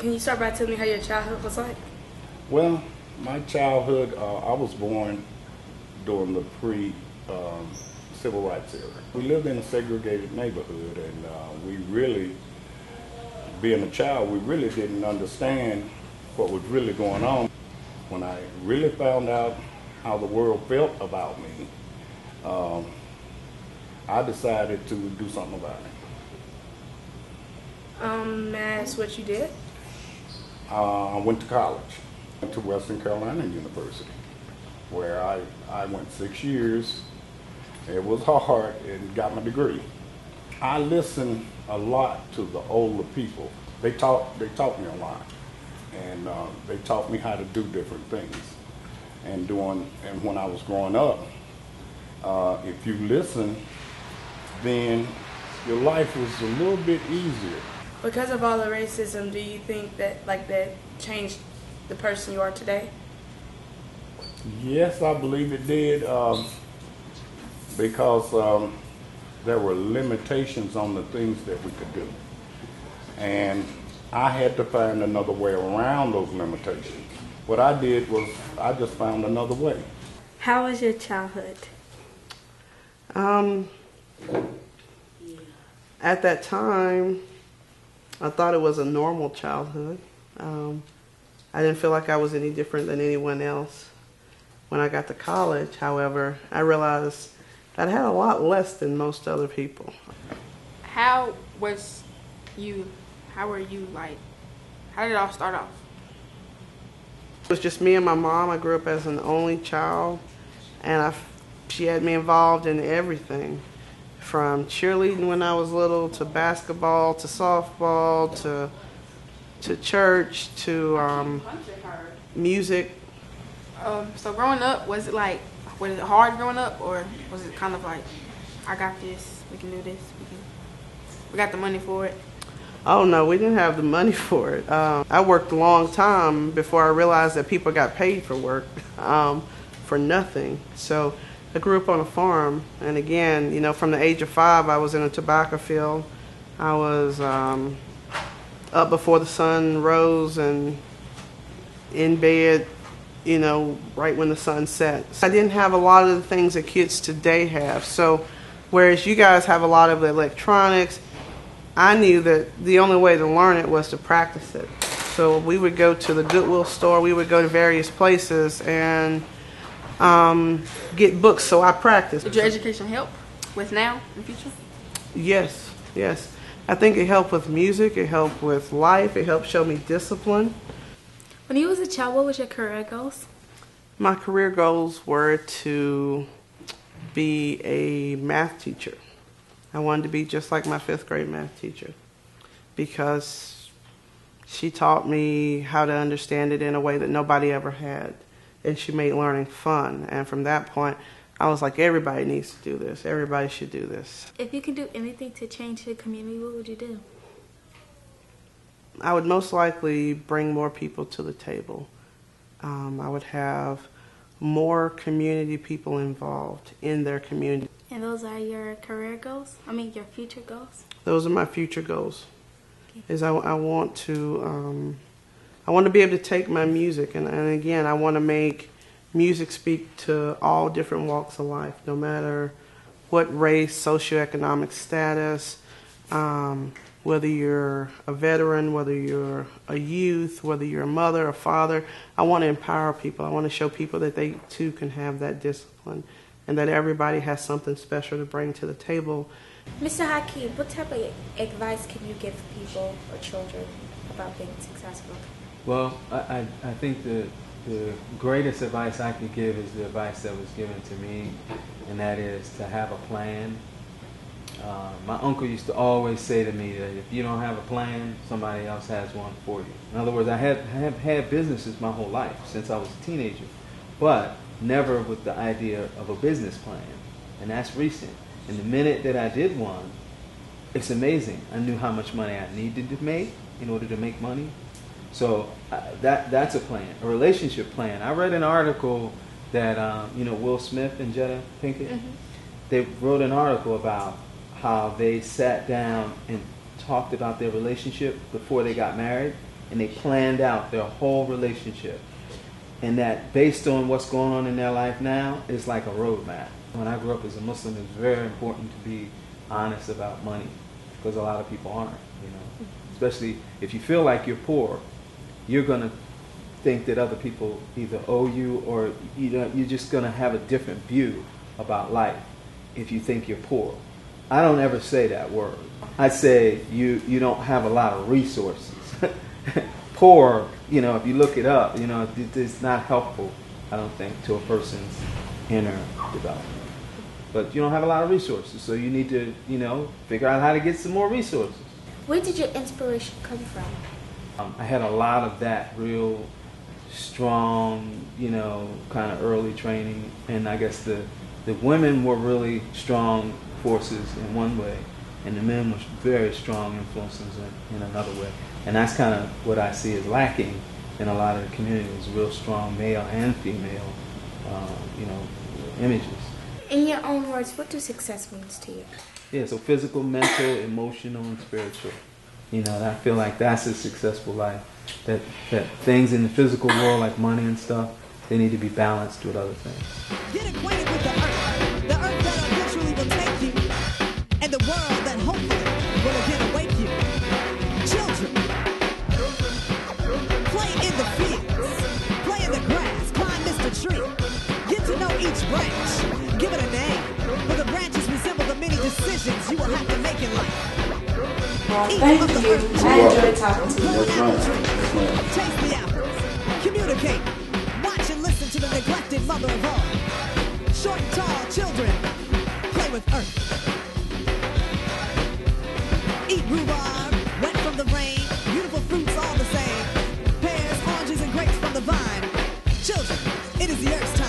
Can you start by telling me how your childhood was like? Well, my childhood, I was born during the pre-civil rights era. We lived in a segregated neighborhood, and we really, being a child, we really didn't understand what was really going on. When I really found out how the world felt about me, I decided to do something about it. May I ask what you did? I went to college. Went to Western Carolina University, where I went 6 years. It was hard and got my degree. I listened a lot to the older people. They taught me a lot, and they taught me how to do different things. And when I was growing up, if you listen, then your life was a little bit easier. Because of all the racism, do you think that that changed the person you are today? Yes, I believe it did, because there were limitations on the things that we could do. And I had to find another way around those limitations. What I did was I just found another way. How was your childhood? At that time, I thought it was a normal childhood. I didn't feel like I was any different than anyone else. When I got to college, however, I realized that I had a lot less than most other people. How were you like, how did it all start off? It was just me and my mom. I grew up as an only child, and she had me involved in everything, from cheerleading when I was little, to basketball, to softball, to church, to music. So growing up, was it hard growing up, or was it kind of like, I got this, we can do this, we got the money for it? Oh no, we didn't have the money for it. I worked a long time before I realized that people got paid for work for nothing. So I grew up on a farm, and again, from the age of 5, I was in a tobacco field. I was up before the sun rose and in bed, right when the sun set. I didn't have a lot of the things that kids today have. So whereas you guys have a lot of the electronics, I knew that the only way to learn it was to practice it. So we would go to the Goodwill store, we would go to various places and get books, so I practiced. Did your education help with now, in the future? Yes. I think it helped with music, it helped with life, it helped show me discipline. When you was a child, what was your career goals? My career goals were to be a math teacher. I wanted to be just like my 5th grade math teacher, because she taught me how to understand it in a way that nobody ever had, and she made learning fun. And from that point, I was like, everybody needs to do this. Everybody should do this. If you could do anything to change the community, what would you do? I would most likely bring more people to the table. I would have more community people involved in their community. And those are your career goals? Your future goals? Those are my future goals. Okay. I want to be able to take my music, and again, I want to make music speak to all different walks of life, no matter what race, socioeconomic status, whether you're a veteran, whether you're a youth, whether you're a mother, a father. I want to empower people. I want to show people that they too can have that discipline, and that everybody has something special to bring to the table. Mr. Hakeem, what type of advice can you give people or children about being successful? Well, I think the greatest advice I could give is the advice that was given to me, and that is to have a plan. My uncle used to always say to me that if you don't have a plan, somebody else has one for you. In other words, I have had businesses my whole life since I was a teenager, but never with the idea of a business plan, and that's recent. And the minute that I did one, it's amazing. I knew how much money I needed to make in order to make money. So that's a plan, a relationship plan. I read an article that Will Smith and Jada Pinkett, they wrote an article about how they sat down and talked about their relationship before they got married, and they planned out their whole relationship. And that based on what's going on in their life now, it's like a roadmap. When I grew up as a Muslim, it's very important to be honest about money, because a lot of people aren't, you know. Especially if you feel like you're poor, you're going to think that other people either owe you, or you're just going to have a different view about life if you think you're poor. I don't ever say that word. I say you don't have a lot of resources. Poor, you know, if you look it up, you know, it's not helpful, I don't think, to a person's inner development. But you don't have a lot of resources, so you need to, you know, figure out how to get some more resources. Where did your inspiration come from? I had a lot of that real strong, you know, kind of early training, and I guess the women were really strong forces in one way, and the men were very strong influences in another way. And that's kind of what I see as lacking in a lot of the communities, real strong male and female, you know, images. In your own words, what does success mean to you? Yeah, so physical, mental, emotional, and spiritual. You know, I feel like that's a successful life. That things in the physical world, like money and stuff, they need to be balanced with other things. Get acquainted with the earth that eventually will take you, and the world that hopefully will again awake you. Children, play in the fields, play in the grass, climb Mr. Tree. Get to know each branch, give it a name, for the branches resemble the many decisions you will have to make in life. Well, thank you. I enjoyed talking to you. Taste the apples, communicate, watch and listen to the neglected mother of all. Short and tall children, play with earth. Eat rhubarb, wet from the rain, beautiful fruits all the same. Pears, oranges, and grapes from the vine. Children, it is the earth's time.